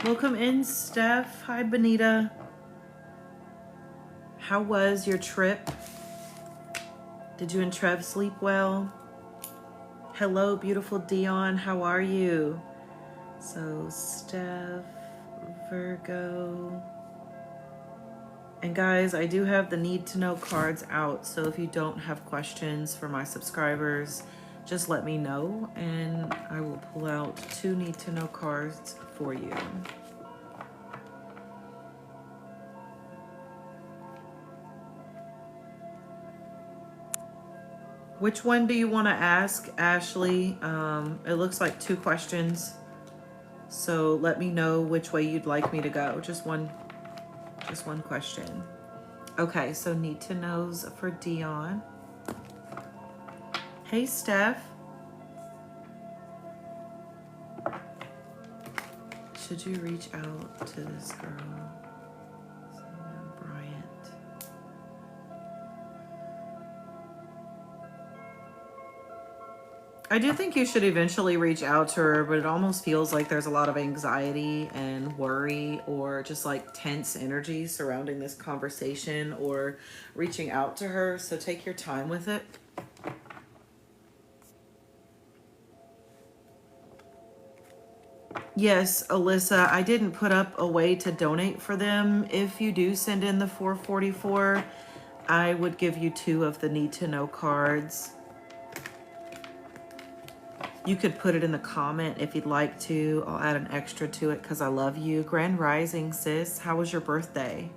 Welcome in, Steph. Hi, Benita. How was your trip? Did you and Trev sleep well? Hello, beautiful Dion. How are you? So, Steph, Virgo. And guys, I do have the need to know cards out. So if you don't have questions for my subscribers, just let me know and I will pull out 2 need to know cards for you. Which one do you want to ask, Ashley? It looks like 2 questions. So let me know which way you'd like me to go. Just one question. Okay, so need to knows for Dion. Hey, Steph. Should you reach out to this girl? Bryant. I do think you should eventually reach out to her, but it almost feels like there's a lot of anxiety and worry or just like tense energy surrounding this conversation or reaching out to her. So take your time with it. Yes, Alyssa, I didn't put up a way to donate for them. If you do send in the 444, I would give you 2 of the need to know cards. You could put it in the comment if you'd like to. I'll add an extra to it because I love you. Grand Rising, sis. How was your birthday?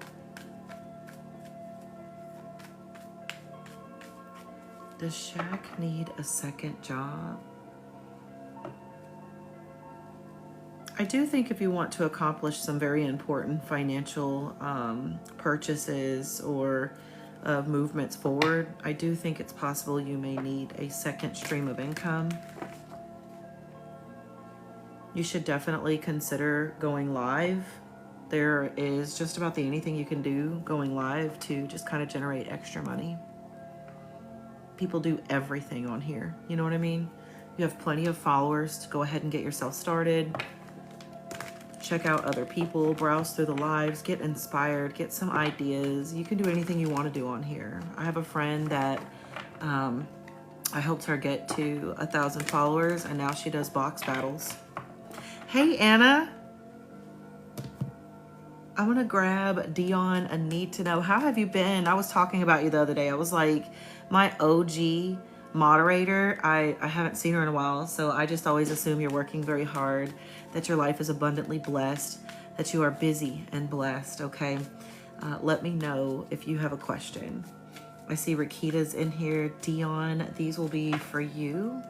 Does Shaq need a second job? I do think if you want to accomplish some very important financial purchases or movements forward, I do think it's possible you may need a second stream of income. You should definitely consider going live. There is just about anything you can do going live to just kind of generate extra money. People do everything on here. You know what I mean? You have plenty of followers to go ahead and get yourself started. Check out other people, browse through the lives, get inspired, get some ideas. You can do anything you want to do on here. I have a friend that I helped her get to 1,000 followers, and now she does box battles. Hey, Anna. I'm going to grab Dion a need to know. How have you been? I was talking about you the other day. I was like, my OG moderator, I haven't seen her in a while, so I just always assume you're working very hard, that your life is abundantly blessed, that you are busy and blessed, okay? Let me know if you have a question. I see Rakita's in here. Dion, these will be for you.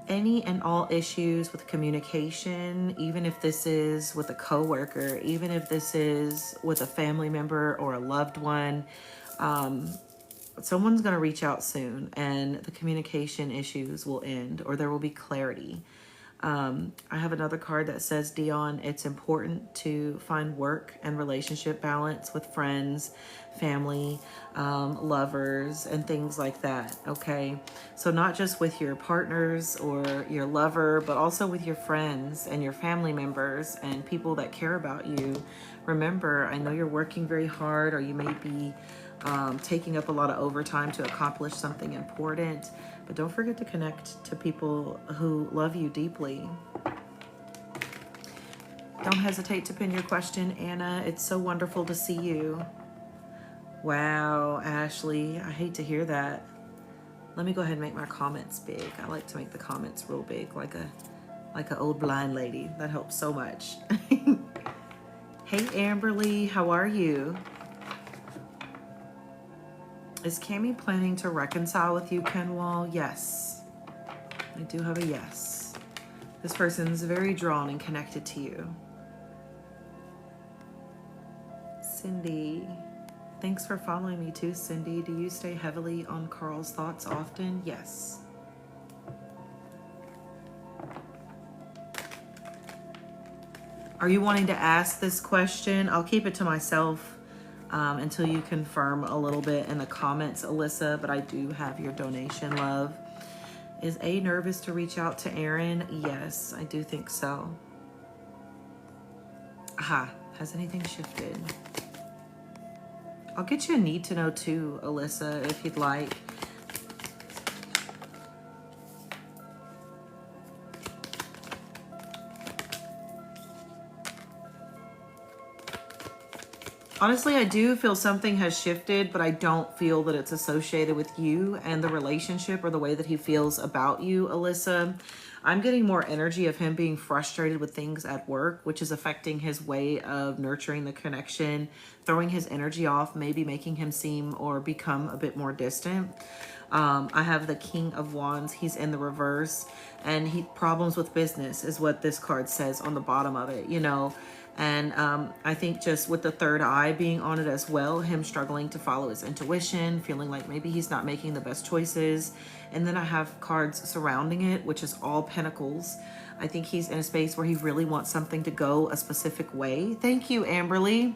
Any and all issues with communication, even if this is with a coworker, even if this is with a family member or a loved one, someone's going to reach out soon and the communication issues will end or there will be clarity. I have another card that says, Dion, it's important to find work and relationship balance with friends, family, lovers, and things like that, okay? So not just with your partners or your lover, but also with your friends and your family members and people that care about you. Remember, I know you're working very hard, or you may be taking up a lot of overtime to accomplish something important, but don't forget to connect to people who love you deeply. Don't hesitate to pin your question, Anna. It's so wonderful to see you. Wow, Ashley, I hate to hear that. Let me go ahead and make my comments big. I like to make the comments real big, like an old blind lady. That helps so much. Hey, Amberly, how are you? Is Cami planning to reconcile with you, Kenwall? Yes. I do have a yes. This person is very drawn and connected to you. Cindy. Thanks for following me too, Cindy. Do you stay heavily on Carl's thoughts often? Yes. Are you wanting to ask this question? I'll keep it to myself until you confirm a little bit in the comments, Alyssa, but I do have your donation, love. Is A nervous to reach out to Aaron? Yes, I do think so. Aha. Has anything shifted? I'll get you a need to know too, Alyssa, if you'd like. Honestly, I do feel something has shifted, but I don't feel that it's associated with you and the relationship or the way that he feels about you, Alyssa. I'm getting more energy of him being frustrated with things at work, which is affecting his way of nurturing the connection, throwing his energy off, maybe making him seem or become a bit more distant. I have the King of Wands. He's in the reverse, and problems with business is what this card says on the bottom of it, you know. And I think just with the third eye being on it as well, him struggling to follow his intuition, feeling like maybe he's not making the best choices. And then I have cards surrounding it, which is all pentacles. I think he's in a space where he really wants something to go a specific way. Thank you, Amberly.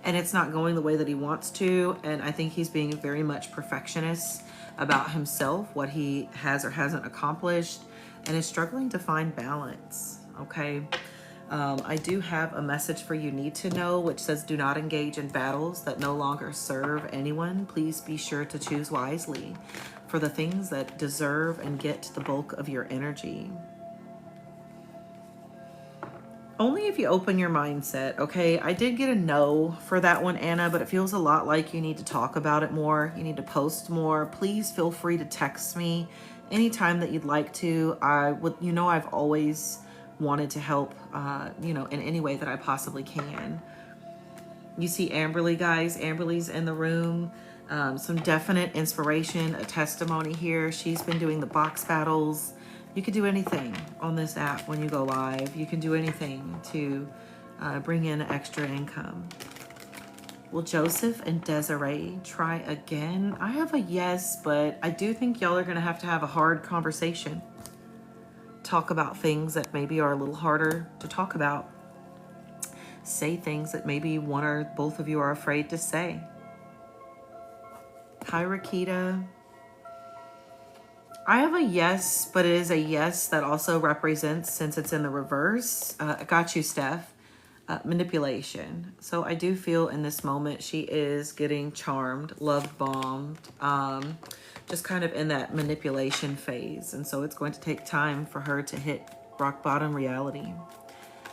And it's not going the way that he wants to. And I think he's being very much perfectionist about himself, what he has or hasn't accomplished, and is struggling to find balance. Okay. I do have a message for you need to know, which says, do not engage in battles that no longer serve anyone. Please be sure to choose wisely for the things that deserve and get the bulk of your energy. Only if you open your mindset, okay? I did get a no for that one, Anna, but it feels a lot like you need to talk about it more. You need to post more. Please feel free to text me anytime that you'd like to. I've always wanted to help, in any way that I possibly can. You see Amberly, guys. Amberly's in the room. Some definite inspiration, a testimony here. She's been doing the box battles. You can do anything on this app when you go live. You can do anything to bring in extra income. Will Joseph and Desiree try again? I have a yes, but I do think y'all are going to have a hard conversation. Talk about things that maybe are a little harder to talk about. Say things that maybe one or both of you are afraid to say. Hi, Rakita. I have a yes, but it is a yes that also represents, since it's in the reverse, I got you, Steph, manipulation. So I do feel in this moment she is getting charmed, love bombed, just kind of in that manipulation phase. And so it's going to take time for her to hit rock bottom reality.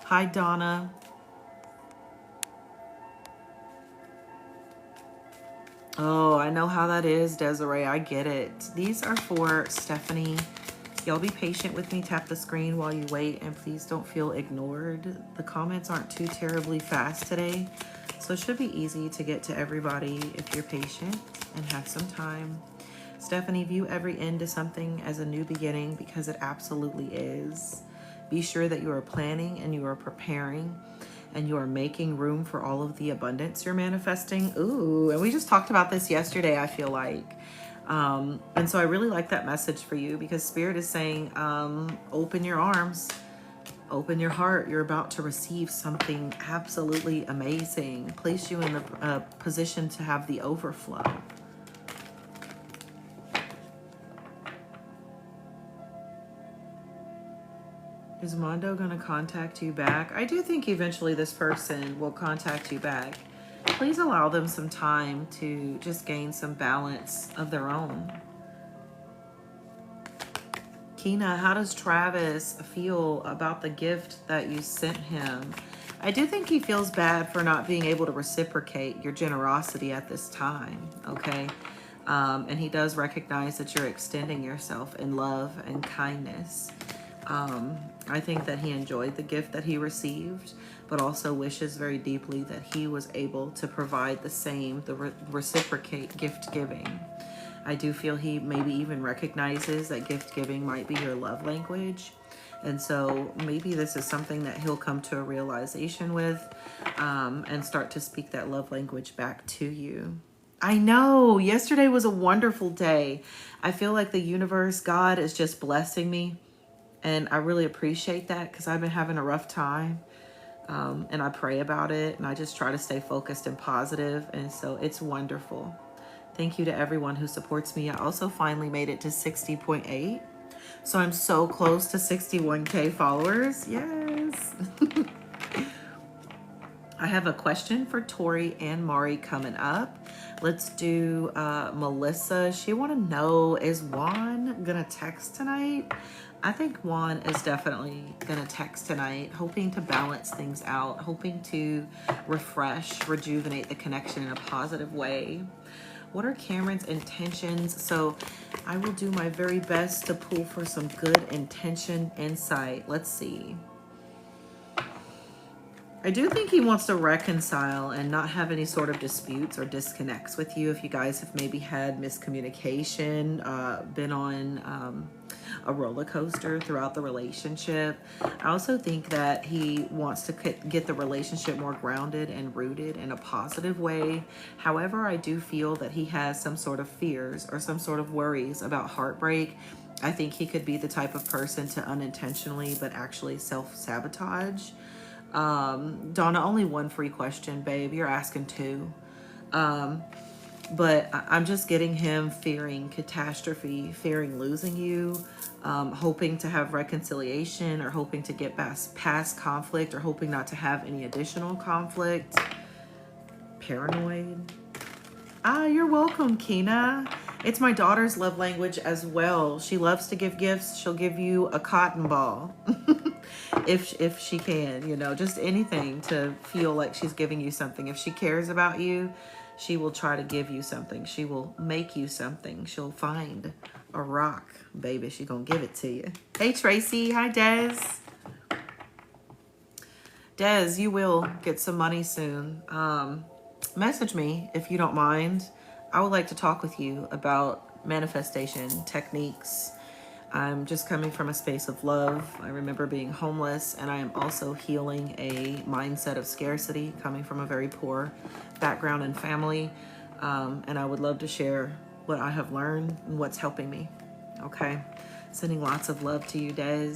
Hi, Donna. Oh, I know how that is, Desiree. I get it. These are for Stephanie. Y'all be patient with me. Tap the screen while you wait, and please don't feel ignored. The comments aren't too terribly fast today, so it should be easy to get to everybody if you're patient and have some time. Stephanie, view every end to something as a new beginning, because it absolutely is. Be sure that you are planning and you are preparing and you are making room for all of the abundance you're manifesting. Ooh, and we just talked about this yesterday, I feel like. And so I really like that message for you, because Spirit is saying, open your arms, open your heart. You're about to receive something absolutely amazing. Place you in the position to have the overflow. Is Mondo going to contact you back? I do think eventually this person will contact you back. Please allow them some time to just gain some balance of their own. Kina, how does Travis feel about the gift that you sent him? I do think he feels bad for not being able to reciprocate your generosity at this time, okay? And he does recognize that you're extending yourself in love and kindness. I think that he enjoyed the gift that he received, but also wishes very deeply that he was able to provide the same, reciprocate gift giving. I do feel he maybe even recognizes that gift giving might be your love language. And so maybe this is something that he'll come to a realization with, and start to speak that love language back to you. I know, yesterday was a wonderful day. I feel like the universe, God is just blessing me. And I really appreciate that, because I've been having a rough time. And I pray about it, and I just try to stay focused and positive. And so it's wonderful. Thank you to everyone who supports me. I also finally made it to 60.8. So I'm so close to 61K followers. Yes. I have a question for Tori and Mari coming up. Let's do Melissa. She want to know, is Juan going to text tonight? I think Juan is definitely going to text tonight, hoping to balance things out, hoping to refresh, rejuvenate the connection in a positive way. What are Cameron's intentions? So I will do my very best to pull for some good intention insight. Let's see. I do think he wants to reconcile and not have any sort of disputes or disconnects with you. If you guys have maybe had miscommunication, been on a roller coaster throughout the relationship. I also think that he wants to get the relationship more grounded and rooted in a positive way. However, I do feel that he has some sort of fears or some sort of worries about heartbreak. I think he could be the type of person to unintentionally but actually self-sabotage. Donna, only one free question, babe. You're asking two. But I'm just getting him fearing catastrophe, fearing losing you, hoping to have reconciliation or hoping to get past conflict or hoping not to have any additional conflict. Paranoid. You're welcome, Kina. It's my daughter's love language as well. She loves to give gifts. She'll give you a cotton ball. if she can, you know, just anything to feel like she's giving you something. If she cares about you, she will try to give you something. She will make you something. She'll find a rock, baby. She gonna give it to you. Hey, Tracy. Hi, Des. Des, you will get some money soon. Message me if you don't mind. I would like to talk with you about manifestation techniques. I'm just coming from a space of love. I remember being homeless, and I am also healing a mindset of scarcity coming from a very poor background and family. And I would love to share what I have learned and what's helping me. Okay. Sending lots of love to you, Des.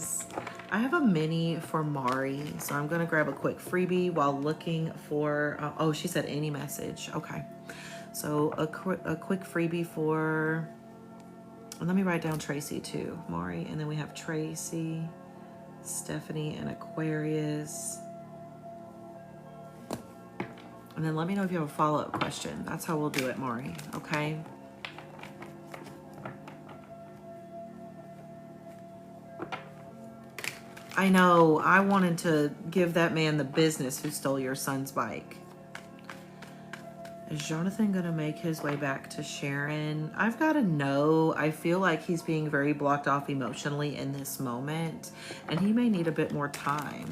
I have a mini for Mari, so I'm going to grab a quick freebie while looking for, oh, she said any message. Okay. So a quick freebie for, let me write down Tracy too, Mari. And then we have Tracy, Stephanie, and Aquarius. And then let me know if you have a follow-up question. That's how we'll do it, Mari. Okay. I know, I wanted to give that man the business who stole your son's bike. Is Jonathan gonna make his way back to Sharon? I've got to know. I feel like he's being very blocked off emotionally in this moment, and he may need a bit more time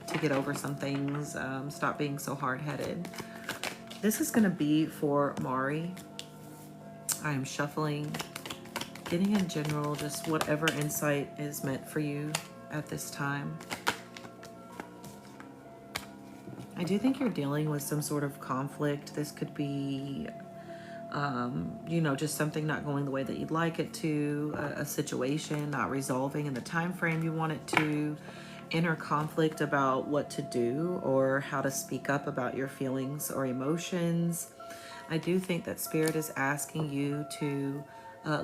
to get over some things, stop being so hard-headed. This is gonna be for Mari. I am shuffling, getting in general, just whatever insight is meant for you at this time. I do think you're dealing with some sort of conflict. This could be, you know, just something not going the way that you'd like it to, a situation not resolving in the time frame you want it to, inner conflict about what to do or how to speak up about your feelings or emotions. I do think that Spirit is asking you to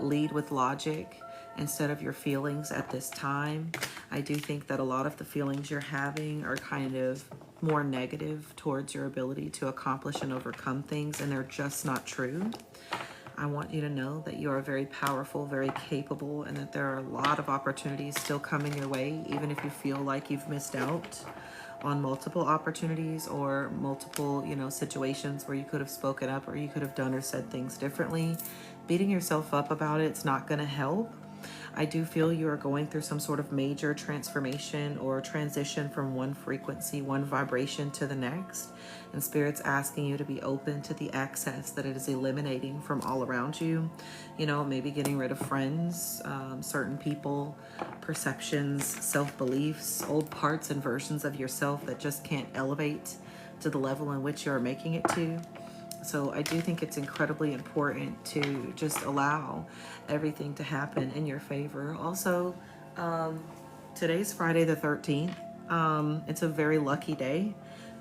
lead with logic instead of your feelings at this time. I do think that a lot of the feelings you're having are kind of more negative towards your ability to accomplish and overcome things, and they're just not true. I want you to know that you are very powerful, very capable, and that there are a lot of opportunities still coming your way, even if you feel like you've missed out on multiple opportunities or multiple, you know, situations where you could have spoken up or you could have done or said things differently. Beating yourself up about it's not going to help. I do feel you are going through some sort of major transformation or transition from one frequency, one vibration to the next. And Spirit's asking you to be open to the excess that it is eliminating from all around you. You know, maybe getting rid of friends, certain people, perceptions, self-beliefs, old parts and versions of yourself that just can't elevate to the level in which you're making it to. So I do think it's incredibly important to just allow everything to happen in your favor. Also, today's Friday the 13th. It's a very lucky day,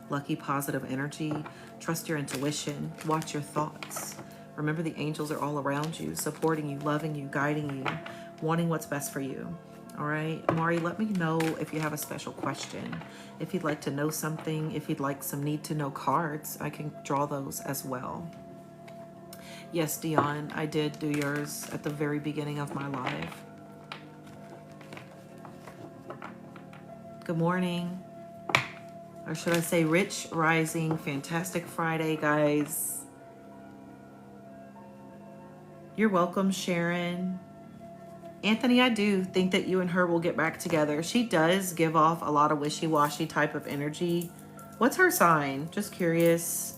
lucky positive energy. Trust your intuition, watch your thoughts. Remember the angels are all around you, supporting you, loving you, guiding you, wanting what's best for you. All right, Mari, let me know if you have a special question. If you'd like to know something, if you'd like some need to know cards, I can draw those as well. Yes, Dion, I did do yours at the very beginning of my live. Good morning. Or should I say Rich Rising, fantastic Friday, guys. You're welcome, Sharon. Anthony, I do think that you and her will get back together. She does give off a lot of wishy-washy type of energy. What's her sign? Just curious.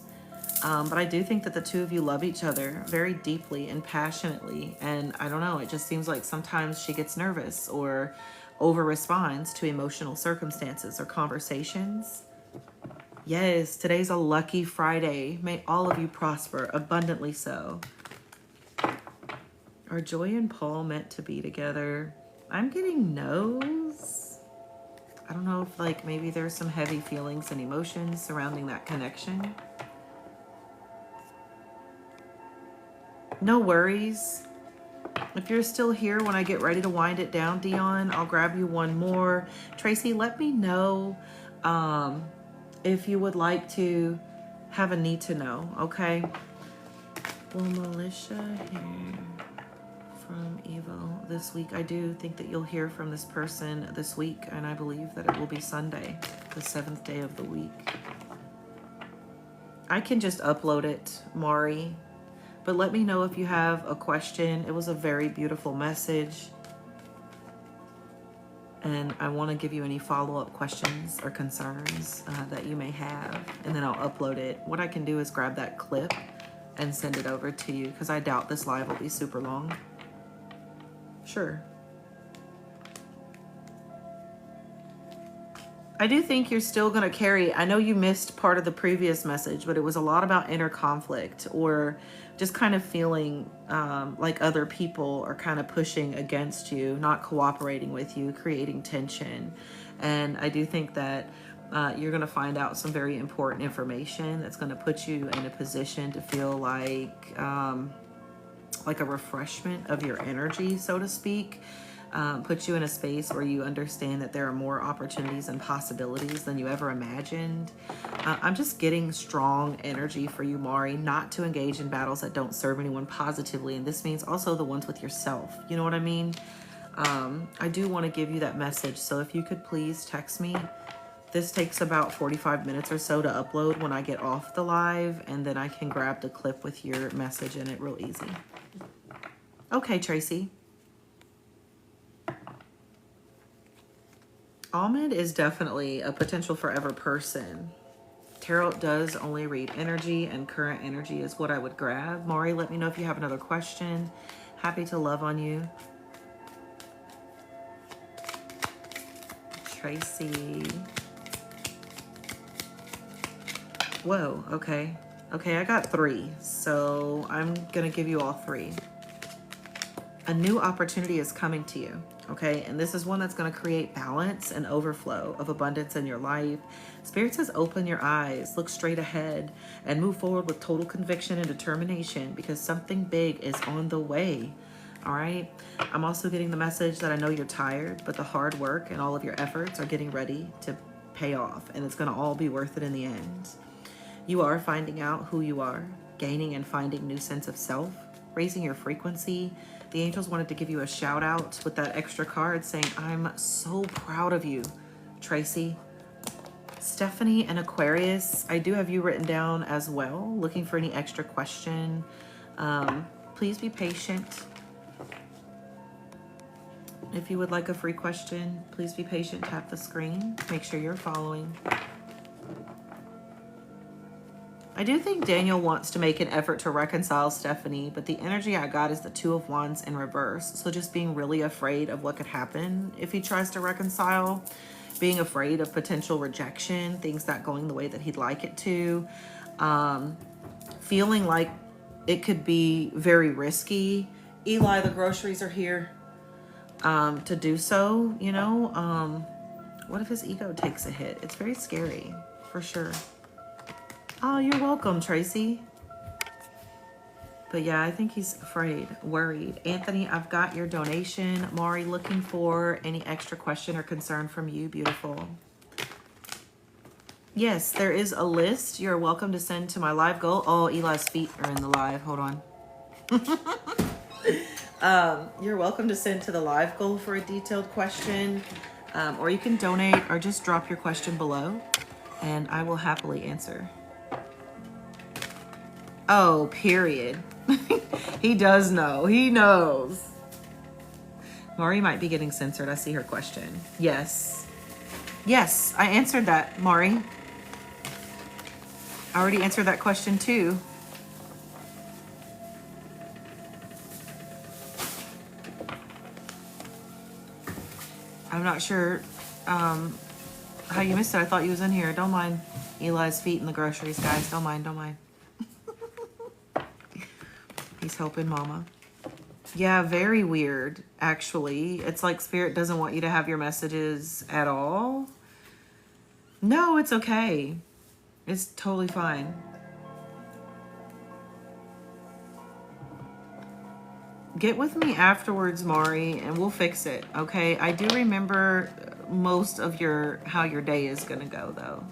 But I do think that the two of you love each other very deeply and passionately. And I don't know, it just seems like sometimes she gets nervous or over-responds to emotional circumstances or conversations. Yes, today's a lucky Friday. May all of you prosper, abundantly so. Are Joy and Paul meant to be together? I'm getting no's. I don't know if like maybe there's some heavy feelings and emotions surrounding that connection. No worries. If you're still here when I get ready to wind it down, Dion, I'll grab you one more. Tracy, let me know if you would like to have a need to know, okay? Well, Militia here from Evo this week. I do think that you'll hear from this person this week, and I believe that it will be Sunday, the 7th day of the week. I can just upload it, Mari, but let me know if you have a question. It was a very beautiful message, and I want to give you any follow-up questions or concerns that you may have, and then I'll upload it. What I can do is grab that clip and send it over to you, because I doubt this live will be super long. Sure. I do think you're still going to carry, I know you missed part of the previous message, but it was a lot about inner conflict or just kind of feeling like other people are kind of pushing against you, not cooperating with you, creating tension. And I do think that you're going to find out some very important information that's going to put you in a position to feel like a refreshment of your energy, so to speak. Put you in a space where you understand that there are more opportunities and possibilities than you ever imagined. I'm just getting strong energy for you, Mari, not to engage in battles that don't serve anyone positively. And this means also the ones with yourself. You know what I mean? I do want to give you that message. So if you could please text me. This takes about 45 minutes or so to upload when I get off the live, and then I can grab the clip with your message in it real easy. Okay, Tracy. Ahmed is definitely a potential forever person. Tarot does only read energy, and current energy is what I would grab. Mari, let me know if you have another question. Happy to love on you. Tracy. Whoa, okay. Okay, I got 3, so I'm gonna give you all 3. A new opportunity is coming to you, okay? And this is one that's gonna create balance and overflow of abundance in your life. Spirit says open your eyes, look straight ahead, and move forward with total conviction and determination, because something big is on the way, all right? I'm also getting the message that I know you're tired, but the hard work and all of your efforts are getting ready to pay off, and it's gonna all be worth it in the end. You are finding out who you are, gaining and finding new sense of self, raising your frequency. The angels wanted to give you a shout out with that extra card saying, I'm so proud of you, Tracy. Stephanie and Aquarius, I do have you written down as well, looking for any extra question. Please be patient. If you would like a free question, please be patient, tap the screen, make sure you're following. I do think Daniel wants to make an effort to reconcile Stephanie, but the energy I got is the 2 of Wands in reverse. So just being really afraid of what could happen if he tries to reconcile, being afraid of potential rejection, things not going the way that he'd like it to, feeling like it could be very risky. Eli, the groceries are here, to do so, you know. What if his ego takes a hit? It's very scary, for sure. Oh, you're welcome, Tracy. But yeah, I think he's afraid, worried. Anthony, I've got your donation. Mari, looking for any extra question or concern from you. Beautiful. Yes, there is a list. You're welcome to send to my live goal. Oh, Eli's feet are in the live. Hold on. You're welcome to send to the live goal for a detailed question. Or you can donate or just drop your question below and I will happily answer. Oh, period. He does know. He knows. Mari might be getting censored. I see her question. Yes. Yes, I answered that, Mari. I already answered that question too. I'm not sure how you missed it. I thought you was in here. Don't mind Eli's feet in the groceries, guys. Don't mind, don't mind. He's helping mama. Yeah, very weird, actually. It's like Spirit doesn't want you to have your messages at all. No, it's okay. It's totally fine. Get with me afterwards, Mari, and we'll fix it, okay? I do remember most of how your day is gonna go, though.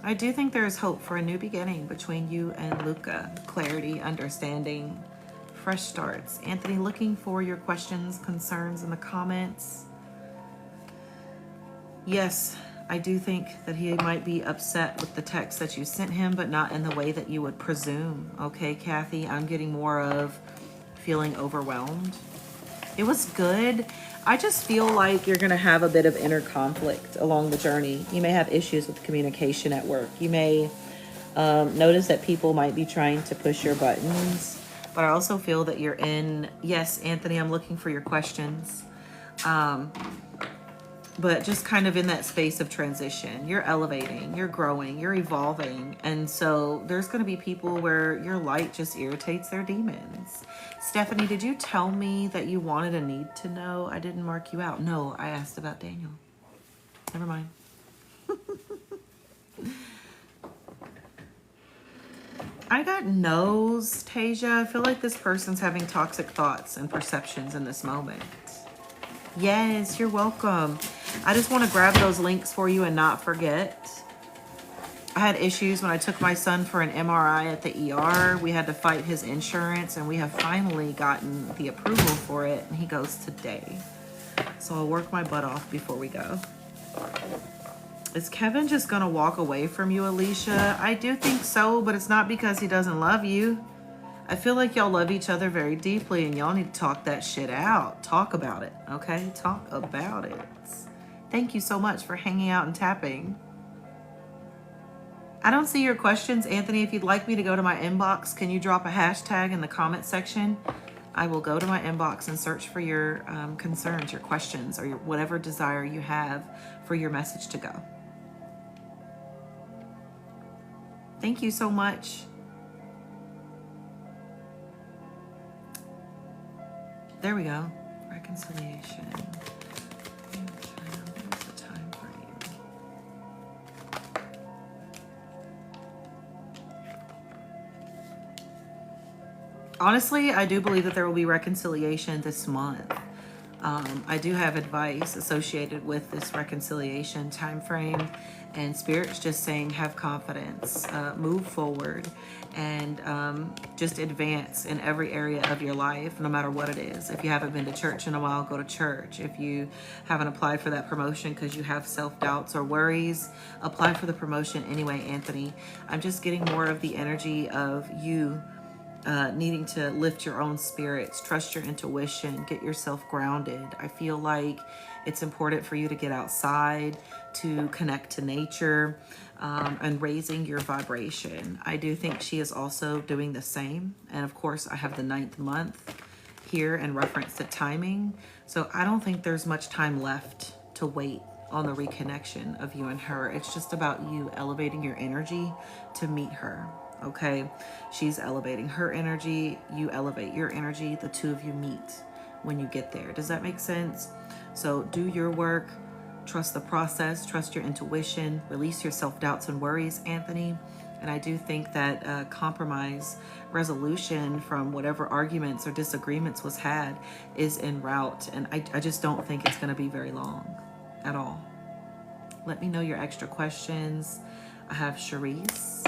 I do think there is hope for a new beginning between you and Luca. Clarity, understanding, fresh starts. Anthony, looking for your questions, concerns in the comments. Yes, I do think that he might be upset with the text that you sent him, but not in the way that you would presume. Okay, Kathy, I'm getting more of feeling overwhelmed. It was good. I just feel like you're going to have a bit of inner conflict along the journey. You may have issues with communication at work. You may notice that people might be trying to push your buttons. But I also feel that you're in... Yes, Anthony, I'm looking for your questions. But just kind of in that space of transition. You're elevating, you're growing, you're evolving. And so there's going to be people where your light just irritates their demons. Stephanie, did you tell me that you wanted a need to know? I didn't mark you out. No, I asked about Daniel. Never mind. I got no's, Tasia. I feel like this person's having toxic thoughts and perceptions in this moment. Yes, you're welcome. I just want to grab those links for you and not forget. I had issues when I took my son for an MRI at the ER. We had to fight his insurance, and we have finally gotten the approval for it, and he goes today. So I'll work my butt off before we go. Is Kevin just going to walk away from you, Alicia? I do think so, but it's not because he doesn't love you. I feel like y'all love each other very deeply, and y'all need to talk that shit out. Talk about it, okay? Talk about it. Thank you so much for hanging out and tapping. I don't see your questions, Anthony. If you'd like me to go to my inbox, can you drop a hashtag in the comment section? I will go to my inbox and search for your concerns, your questions, or your whatever desire you have for your message to go. Thank you so much. There we go. Reconciliation. What's the time frame? Honestly, I do believe that there will be reconciliation this month. I do have advice associated with this reconciliation time frame, and Spirit's just saying have confidence, move forward, and just advance in every area of your life, no matter what it is. If you haven't been to church in a while, go to church. If you haven't applied for that promotion because you have self-doubts or worries, apply for the promotion anyway, Anthony. I'm just getting more of the energy of you needing to lift your own spirits, trust your intuition, get yourself grounded. I feel like it's important for you to get outside, to connect to nature, and raising your vibration. I do think she is also doing the same. And of course, I have the 9th month here in reference to timing. So I don't think there's much time left to wait on the reconnection of you and her. It's just about you elevating your energy to meet her. Okay, she's elevating her energy, you elevate your energy, the two of you meet when you get there. Does that make sense? So do your work, trust the process, trust your intuition, release your self-doubts and worries, Anthony, And I do think that compromise, resolution from whatever arguments or disagreements was had is en route. And I just don't think it's going to be very long at all. Let me know your extra questions. I have Charisse.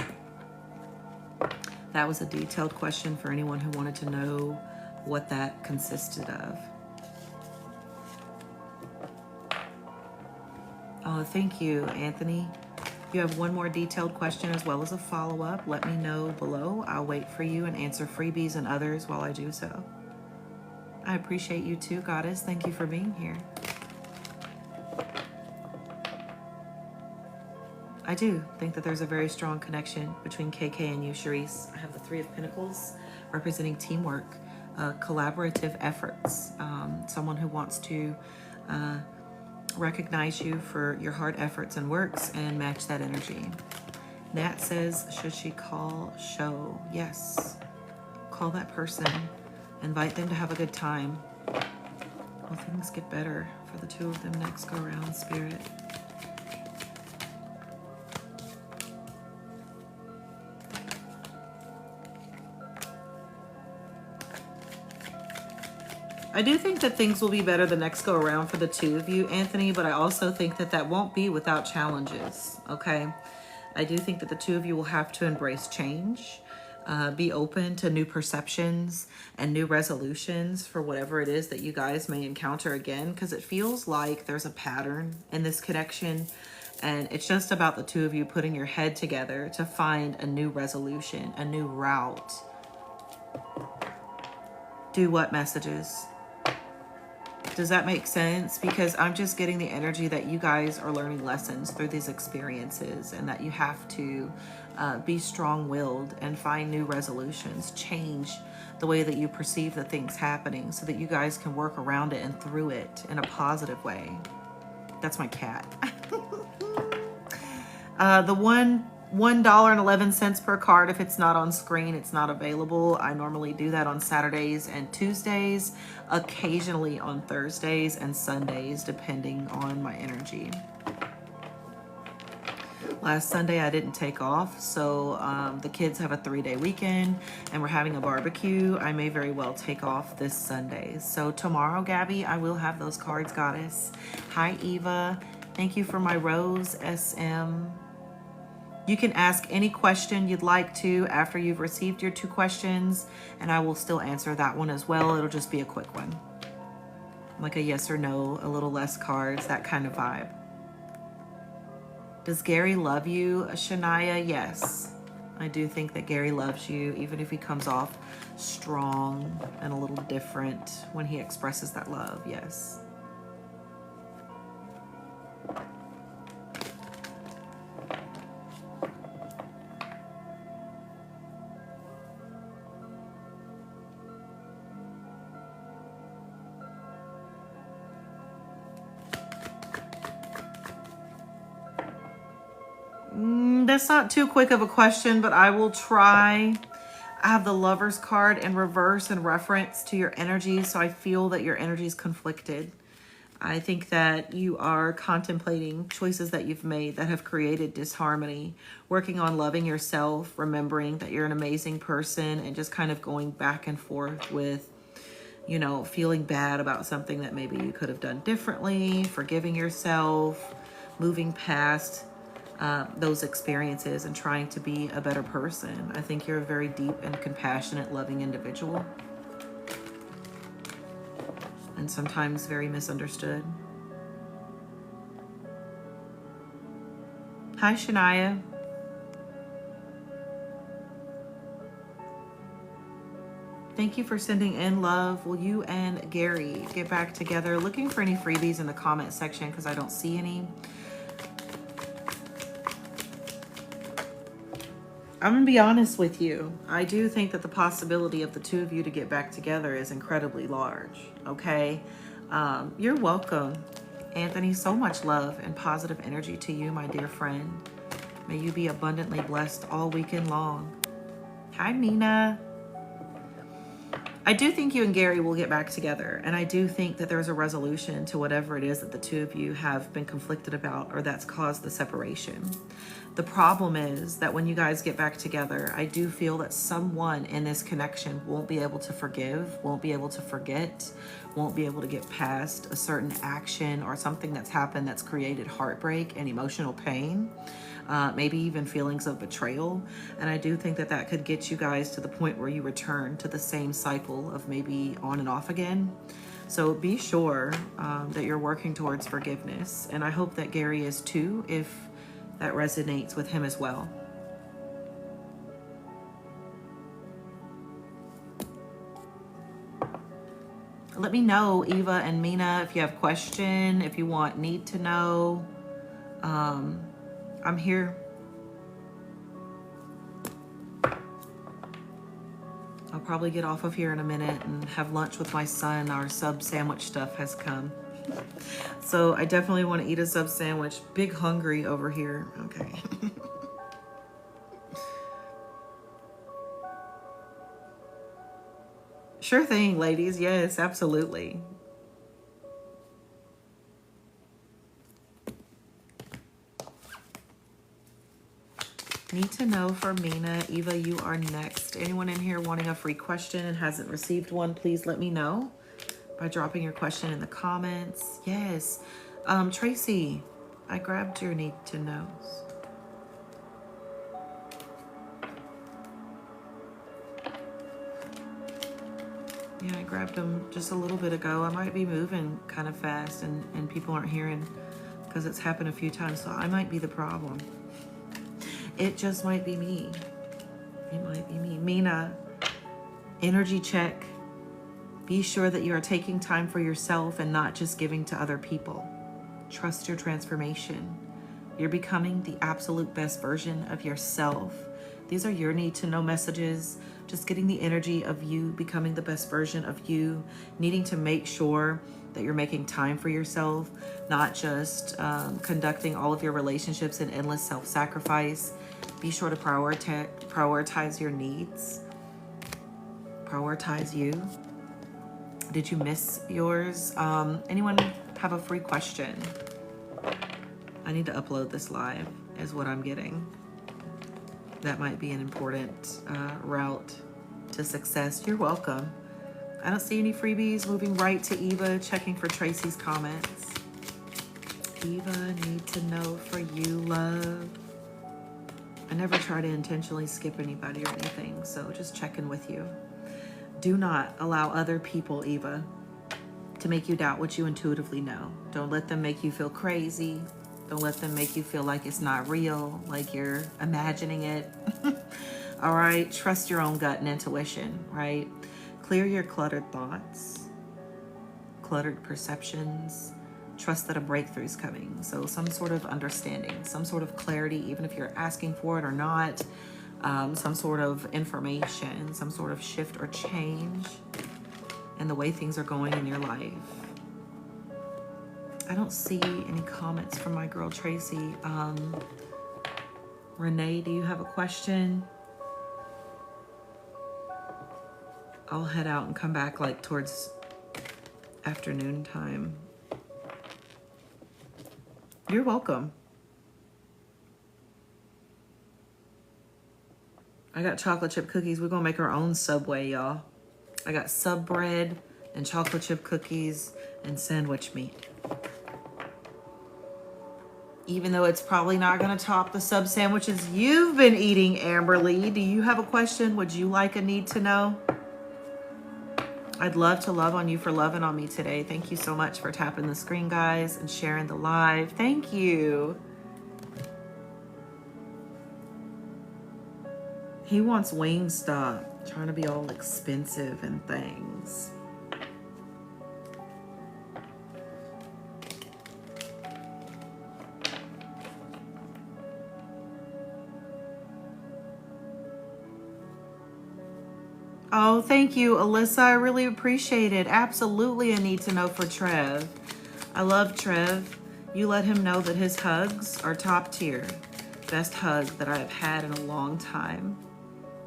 That was a detailed question for anyone who wanted to know what that consisted of. Oh, thank you, Anthony. You have one more detailed question as well as a follow-up. Let me know below. I'll wait for you and answer freebies and others while I do so. I appreciate you too, Goddess. Thank you for being here. I do think that there's a very strong connection between KK and you, Charisse. I have the Three of Pentacles representing teamwork, collaborative efforts, someone who wants to recognize you for your hard efforts and works and match that energy. Nat says, should she call show? Yes. Call that person. Invite them to have a good time. Will things get better for the two of them next go around, Spirit? I do think that things will be better the next go around for the two of you, Anthony, but I also think that that won't be without challenges, okay? I do think that the two of you will have to embrace change, be open to new perceptions and new resolutions for whatever it is that you guys may encounter again, because it feels like there's a pattern in this connection, and it's just about the two of you putting your head together to find a new resolution, a new route. Do what messages? Does that make sense? Because I'm just getting the energy that you guys are learning lessons through these experiences, and that you have to be strong-willed and find new resolutions, change the way that you perceive the things happening so that you guys can work around it and through it in a positive way. That's my cat. The $1.11 per card. If it's not on screen, it's not available. I normally do that on Saturdays and Tuesdays, occasionally on Thursdays and Sundays, depending on my energy. Last Sunday I didn't take off, so the kids have a 3-day weekend and we're having a barbecue. I may very well take off this Sunday. So tomorrow, Gabby, I will have those cards, Goddess. Hi, Eva. Thank you for my rose, SM. You can ask any question you'd like to after you've received your 2 questions, and I will still answer that one as well. It'll just be a quick one. Like a yes or no, a little less cards, that kind of vibe. Does Gary love you, Shania? Yes. I do think that Gary loves you, even if he comes off strong and a little different when he expresses that love, yes. That's not too quick of a question, but I will try. I have the Lover's card in reverse in reference to your energy, so I feel that your energy is conflicted. I think that you are contemplating choices that you've made that have created disharmony, working on loving yourself, remembering that you're an amazing person, and just kind of going back and forth with, you know, feeling bad about something that maybe you could have done differently, forgiving yourself, moving past those experiences and trying to be a better person. I think you're a very deep and compassionate, loving individual, and sometimes very misunderstood. Hi, Shania. Thank you for sending in love. Will you and Gary get back together? Looking for any freebies in the comment section because I don't see any. I'm gonna be honest with you. I do think that the possibility of the two of you to get back together is incredibly large, okay? You're welcome, Anthony. So much love and positive energy to you, my dear friend. May you be abundantly blessed all weekend long. Hi, Nina. I do think you and Gary will get back together. And I do think that there's a resolution to whatever it is that the two of you have been conflicted about or that's caused the separation. The problem is that when you guys get back together, I do feel that someone in this connection won't be able to forgive, won't be able to forget, won't be able to get past a certain action or something that's happened that's created heartbreak and emotional pain. Maybe even feelings of betrayal. And I do think that that could get you guys to the point where you return to the same cycle of maybe on and off again. So be sure that you're working towards forgiveness. And I hope that Gary is too, if that resonates with him as well. Let me know, Eva and Mina, if you have question, if you need to know. I'm here. I'll probably get off of here in a minute and have lunch with my son. Our sub sandwich stuff has come. So I definitely want to eat a sub sandwich. Big hungry over here. Okay. Sure thing, ladies. Yes, absolutely. Need to know for Mina. Eva, you are next. Anyone in here wanting a free question and hasn't received one, please let me know by dropping your question in the comments. Yes. Tracy, I grabbed your need to knows. Yeah, I grabbed them just a little bit ago. I might be moving kind of fast and people aren't hearing because it's happened a few times, so I might be the problem. It just might be me. It might be me. Mina, energy check. Be sure that you are taking time for yourself and not just giving to other people. Trust your transformation. You're becoming the absolute best version of yourself. These are your need to know messages. Just getting the energy of you becoming the best version of you, needing to make sure that you're making time for yourself, not just conducting all of your relationships in endless self-sacrifice. Be sure to prioritize your needs. Prioritize you. Did you miss yours? Anyone have a free question? I need to upload this live is what I'm getting. That might be an important route to success. You're welcome. I don't see any freebies. Moving right to Eva, checking for Tracy's comments. Eva, need to know for you, love. I never try to intentionally skip anybody or anything, so just checking with you. Do not allow other people, Eva, to make you doubt what you intuitively know. Don't let them make you feel crazy. Don't let them make you feel like it's not real, like you're imagining it. All right, trust your own gut and intuition, right? Clear your cluttered thoughts, cluttered perceptions. Trust that a breakthrough is coming. So some sort of understanding, some sort of clarity, even if you're asking for it or not, some sort of information, some sort of shift or change in the way things are going in your life. I don't see any comments from my girl Tracy. Renee, do you have a question? I'll head out and come back like towards afternoon time. You're welcome. I got chocolate chip cookies. We're gonna make our own Subway, y'all. I got sub bread and chocolate chip cookies and sandwich meat. Even though it's probably not gonna top the sub sandwiches you've been eating, Amberly. Do you have a question? Would you like a need to know? I'd love to love on you for loving on me today. Thank you so much for tapping the screen, guys, and sharing the live. Thank you. He wants Wingstop, trying to be all expensive and things. Oh, thank you, Alyssa. I really appreciate it. Absolutely a need to know for Trev. I love Trev. You let him know that his hugs are top tier. Best hug that I have had in a long time.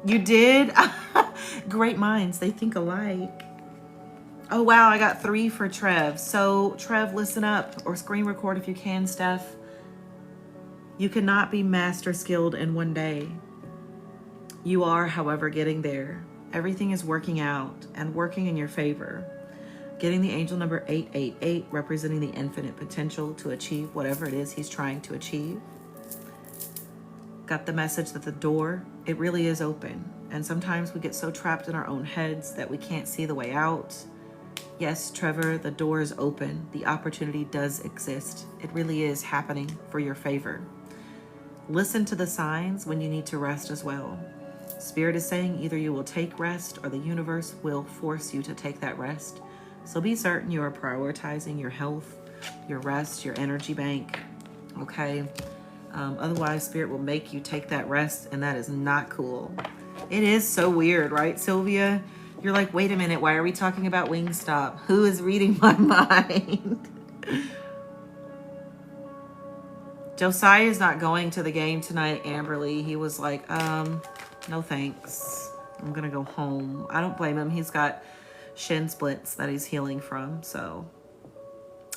You did? Great minds, they think alike. Oh, wow, I got 3 for Trev. So, Trev, listen up, or screen record if you can, Steph. You cannot be master skilled in one day. You are, however, getting there. Everything is working out and working in your favor. Getting the angel number 888, representing the infinite potential to achieve whatever it is he's trying to achieve. Got the message that the door, it really is open. And sometimes we get so trapped in our own heads that we can't see the way out. Yes, Trevor, the door is open. The opportunity does exist. It really is happening for your favor. Listen to the signs when you need to rest as well. Spirit is saying either you will take rest or the universe will force you to take that rest. So be certain you are prioritizing your health, your rest, your energy bank, okay? Otherwise, Spirit will make you take that rest, and that is not cool. It is so weird, right, Sylvia? You're like, wait a minute, why are we talking about Wingstop? Who is reading my mind? Josiah is not going to the game tonight, Amberly. He was like, no thanks. I'm gonna go home. I don't blame him. He's got shin splints that he's healing from, so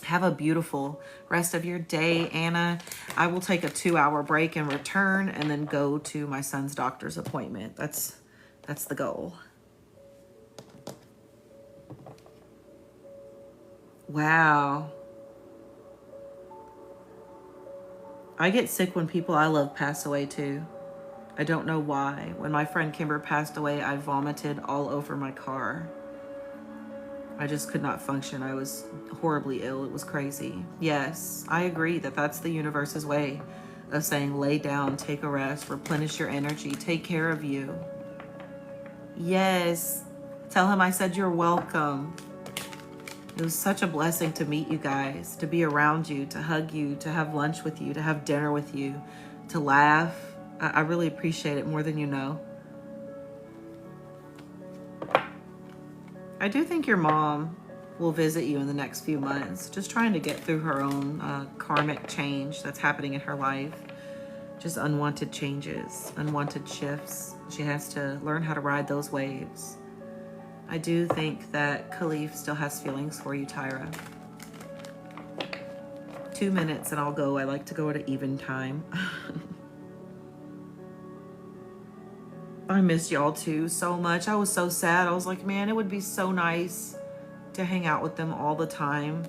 have a beautiful rest of your day, Anna. I will take a 2-hour break and return and then go to my son's doctor's appointment. That's the goal. Wow. I get sick when people I love pass away too. I don't know why. When my friend Kimber passed away, I vomited all over my car. I just could not function. I was horribly ill. It was crazy. Yes, I agree that that's the universe's way of saying lay down, take a rest, replenish your energy, take care of you. Yes, tell him I said you're welcome. It was such a blessing to meet you guys, to be around you, to hug you, to have lunch with you, to have dinner with you, to laugh. I really appreciate it more than you know. I do think your mom will visit you in the next few months, just trying to get through her own karmic change that's happening in her life. Just unwanted changes, unwanted shifts. She has to learn how to ride those waves. I do think that Khalif still has feelings for you, Tyra. 2 minutes and I'll go. I like to go at an even time. I missed y'all too so much. I was so sad. I was like, man, it would be so nice to hang out with them all the time.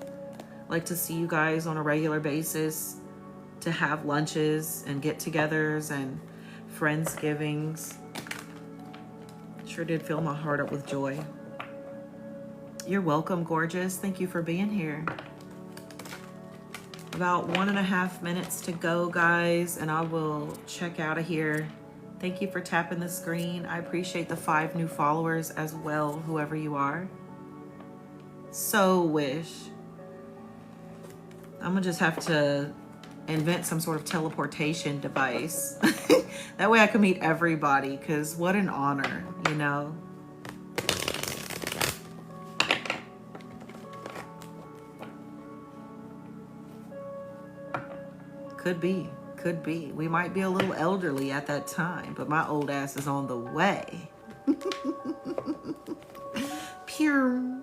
Like to see you guys on a regular basis, to have lunches and get-togethers and Friendsgivings. Sure did fill my heart up with joy. You're welcome, gorgeous. Thank you for being here. About 1.5 minutes to go, guys, and I will check out of here. Thank you for tapping the screen. I appreciate the 5 new followers as well, whoever you are. So wish. I'm gonna just have to invent some sort of teleportation device. That way I can meet everybody, because what an honor, you know? Could be. Could be. We might be a little elderly at that time, but my old ass is on the way. Pure.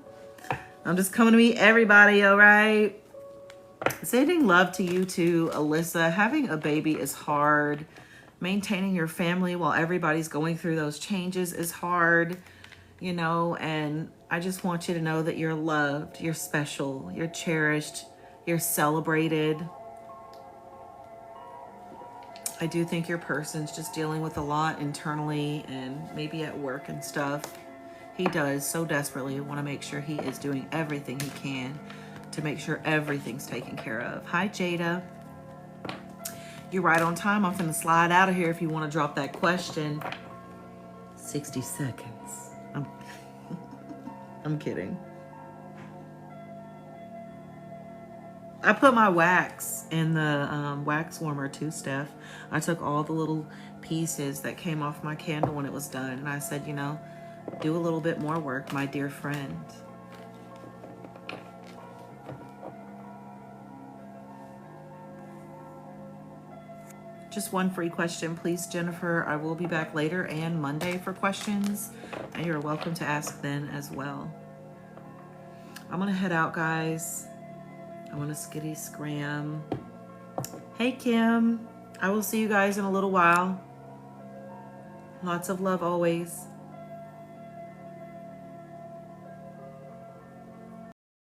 I'm just coming to meet everybody, all right? Sending love to you too, Alyssa. Having a baby is hard. Maintaining your family while everybody's going through those changes is hard, you know, and I just want you to know that you're loved, you're special, you're cherished, you're celebrated. I do think your person's just dealing with a lot internally and maybe at work and stuff. He does so desperately want to make sure he is doing everything he can to make sure everything's taken care of. Hi, Jada. You're right on time. I'm finna slide out of here if you want to drop that question. 60 seconds. I'm kidding. I put my wax in the wax warmer too, Steph. I took all the little pieces that came off my candle when it was done, and I said, you know, do a little bit more work, my dear friend. just one free question, please, Jennifer. I will be back later and Monday for questions, and you're welcome to ask then as well. I'm gonna head out, guys. I want to skitty scram. Hey, Kim. I will see you guys in a little while. Lots of love always.